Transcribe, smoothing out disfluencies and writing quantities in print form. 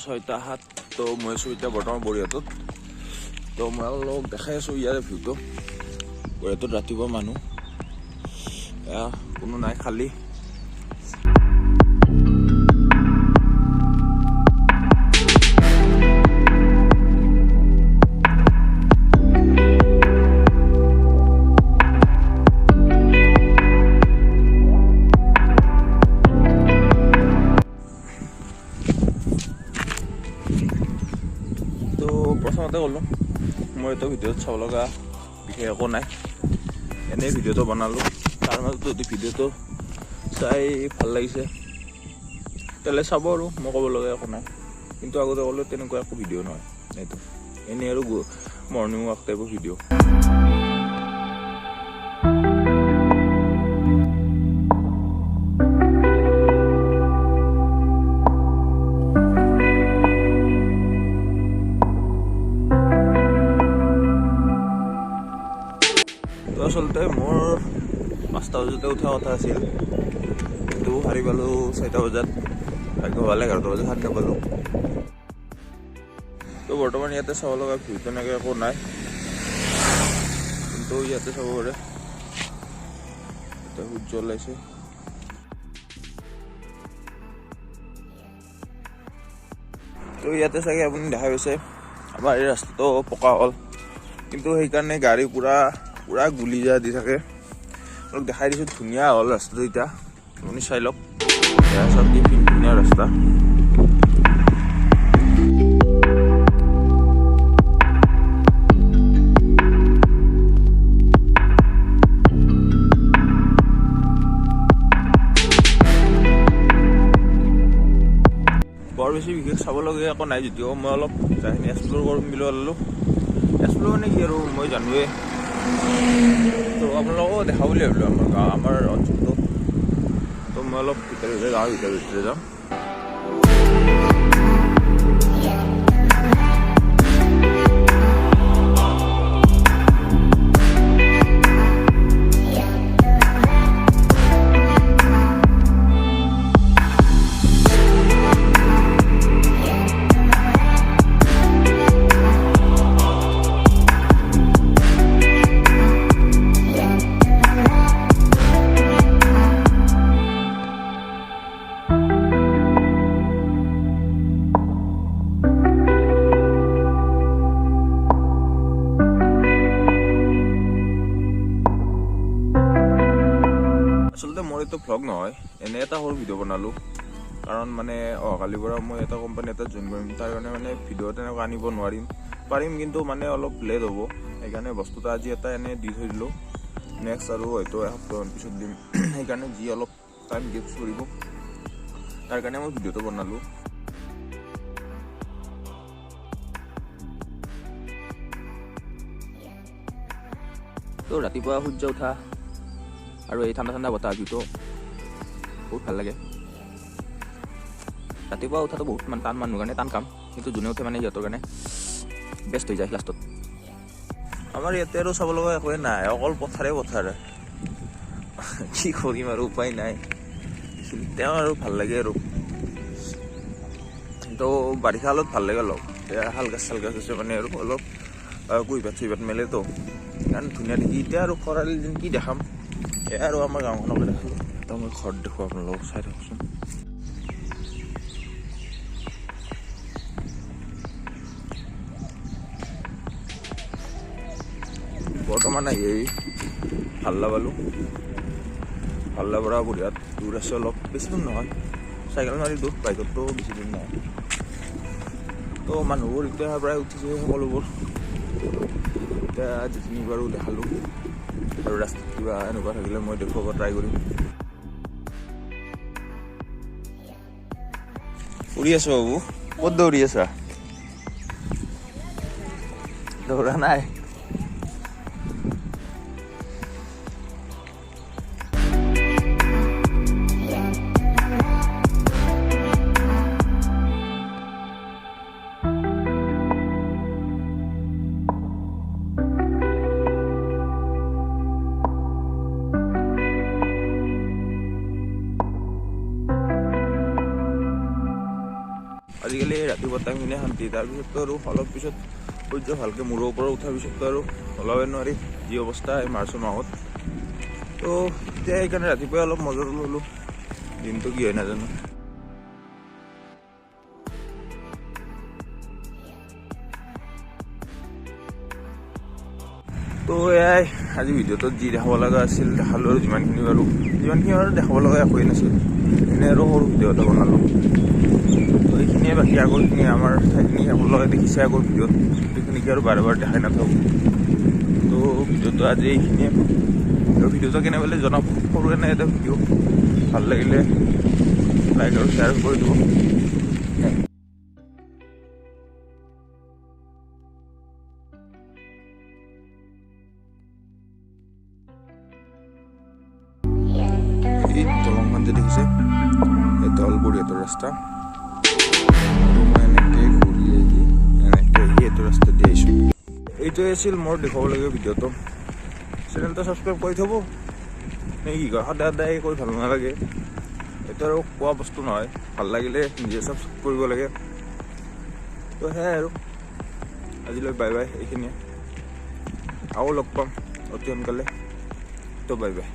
6:07 তো মই আছোঁ এতিয়া বৰ্তমান বৰিয়াটোত। তো মই অলপ দেখাই আছোঁ ইয়াৰে ভিউটো। বৰিয়াটোত ৰাতিপুৱা মানুহ কোনো নাই, খালী। প্ৰথমতে ক'লোঁ মই এইটো ভিডিঅ'ত চাব লগা বিশেষ একো নাই, এনেই ভিডিঅ'টো বনালোঁ। তাৰ মাজতো যদি ভিডিঅ'টো চাই ভাল লাগিছে তেতিয়াহ'লে চাব, আৰু মই ক'ব লগা একো নাই। কিন্তু আগতে ক'লোঁ তেনেকুৱা একো ভিডিঅ' নহয়, এইটো এনেই আৰু মৰ্ণিং ৱাক টাইপৰ ভিডিঅ'। আচলতে মোৰ 5টা বজাতে উঠা কথা আছিল, কিন্তু সাৰি পালোঁ 4টা বজাত। ভাগ্য ভালে 11টা বজাত সাৰ নাপালোঁ। তো বৰ্তমান ইয়াতে চাব লগা ভিউ তেনেকৈ একো নাই, কিন্তু ইয়াতে চাব পাৰে এতিয়া সূৰ্য ওলাইছে। তো ইয়াতে চাগে আপুনি দেখা পাইছে আমাৰ এই ৰাস্তাটো পকা হ'ল, কিন্তু সেইকাৰণে গাড়ী পুৰা গুলি যা দি থাকে। অলপ দেখাই দিছোঁ, ধুনীয়া হ'ল ৰাস্তাটো এতিয়া, আপুনি চাই লওক। চব কি ধুনীয়া ৰাস্তা। বৰ বেছি বিশেষ চাবলগীয়া একো নাই, যদিও মই অলপ যাখিনি এক্সপ্ল'ৰ কৰিম বুলি ওলালোঁ। এক্সপ্ল'ৰ মানে কি আৰু মই জানোৱেই, তো আপোনালোকো দেখা বুলি ভাবিলোঁ আমাৰ অঞ্চলটো। তো মই অলপ গাঁৱৰ ভিতৰে যাম। আচলতে মোৰ এইটো ভ্লগ নহয়, এনে এটা সৰু ভিডিঅ' বনালোঁ। কাৰণ মানে কালিৰ পৰা মই এটা কোম্পানী এটা জইন কৰিম, তাৰ কাৰণে মানে ভিডিঅ' তেনেকৈ আনিব পাৰিম, কিন্তু মানে অলপ লেট হ'ব। সেইকাৰণে বস্তুটো আজি এটা এনেই দি থৈ দিলোঁ, নেক্সট আৰু হয়তো এসপ্তাহমান পিছত দিম। সেইকাৰণে যি অলপ টাইম গিফ্ট কৰিব, তাৰ কাৰণে মই ভিডিঅ'টো বনালোঁ। তো ৰাতিপুৱা সূৰ্য উঠা আৰু এই ঠাণ্ডা বতাহ ভিউটো বহুত ভাল লাগে। ৰাতিপুৱা উঠাটো বহুত টান মানুহৰ কাৰণে টান কাম, কিন্তু যোনে উঠে মানে সিহঁতৰ কাৰণে বেষ্ট হৈ যায় লাষ্টত। আমাৰ ইয়াতে আৰু চাব লগা একোৱেই নাই, অকল পথাৰে কি কৰিম আৰু উপায় নাই। তেওঁ আৰু ভাল লাগে আৰু, কিন্তু বাৰিষা অলপ ভাল লাগে অলপ। শাল গাছ আছে মানে আৰু অলপ কুঁহিপাত মেলেতো, ইমান ধুনীয়া দেখি। এতিয়া আৰু খৰালি দিন কি দেখাম, এয়া আৰু আমাৰ গাঁওখনকে দেখালোঁ। এটা মই ঘৰত দেখোঁ, আপোনালোকক চাই থাকচোন। বৰ্তমান আহি ভাল্লা পালোঁ। ভাল্লাৰ পৰা বঢ়িয়াত দূৰ আছে, অলপ বেছি দূৰ নহয়, চাইকেল মাৰি দূৰ, বাইকততো বেছি দূৰ নহয়। তো মানুহবোৰ এতিয়া প্ৰায় উঠিছে সকলোবোৰ। এতিয়া যিখিনি বাৰু দেখালোঁ, আৰু ৰাস্তাত কিবা এনেকুৱা থাকিলে মই দেখুৱাব ট্ৰাই কৰিম। উৰি আছো বাবু, ক'ত দৌৰি আছা? দৌৰা নাই। আজিকালি ৰাতিপুৱা টাইমখিনি শান্তি, তাৰপিছততো আৰু অলপ পিছত সূৰ্য ভালকৈ মূৰৰ ওপৰত উঠাৰ পিছততো আৰু ওলাবই নোৱাৰি, যি অৱস্থা এই মাৰ্চৰ মাহত। তো এতিয়া সেইকাৰণে ৰাতিপুৱাই অলপ মজা ল'লোঁ, দিনটো কি হয় নাজানো। তো এয়াই আজি ভিডিঅ'টোত যি দেখাব লগা আছিল দেখালোঁ, আৰু যিমানখিনি আৰু দেখাব লগা একোৱেই নাছিল, এনেই আৰু সৰু ভিডিঅ' এটা বনালোঁ। তো এইখিনিয়ে, বাকী আগৰখিনি আমাৰ ঠাইখিনি আপোনালোকে দেখিছে আগৰ ভিডিঅ'ত, সেইখিনিকে আৰু বাৰে বাৰে দেখাই নাথাকোঁ। তো ভিডিঅ'টো আজি এইখিনিয়ে, আৰু ভিডিঅ'টো কেনে পালে জনাব। সৰু এনে এটা ভিডিঅ' ভাল লাগিলে লাইক আৰু শ্বেয়াৰ কৰি দিব। এই দলংখন যে দেখিছে, এইটো হ'ল বঢ়িয়াটোৰ ৰাস্তা। মই এনেকৈ ঘূৰি আহি এইটো ৰাস্তা দি আহিছোঁ। এইটোৱে আছিল মোৰ দেখাবলগীয়া ভিডিঅ'টো। চেনেলটো ছাবস্ক্ৰাইব কৰি থ'ব নে কি কয়, সদায় সদায় কৰি ভাল নালাগে, এইটো আৰু কোৱা বস্তু নহয়, ভাল লাগিলে নিজে ছাবস্ক্ৰাইব কৰিব লাগে। তো সেয়াই আৰু আজিলৈ বাই বাই, এইখিনিয়ে। আকৌ লগ পাম অতি সোনকালে। তো বাই বাই।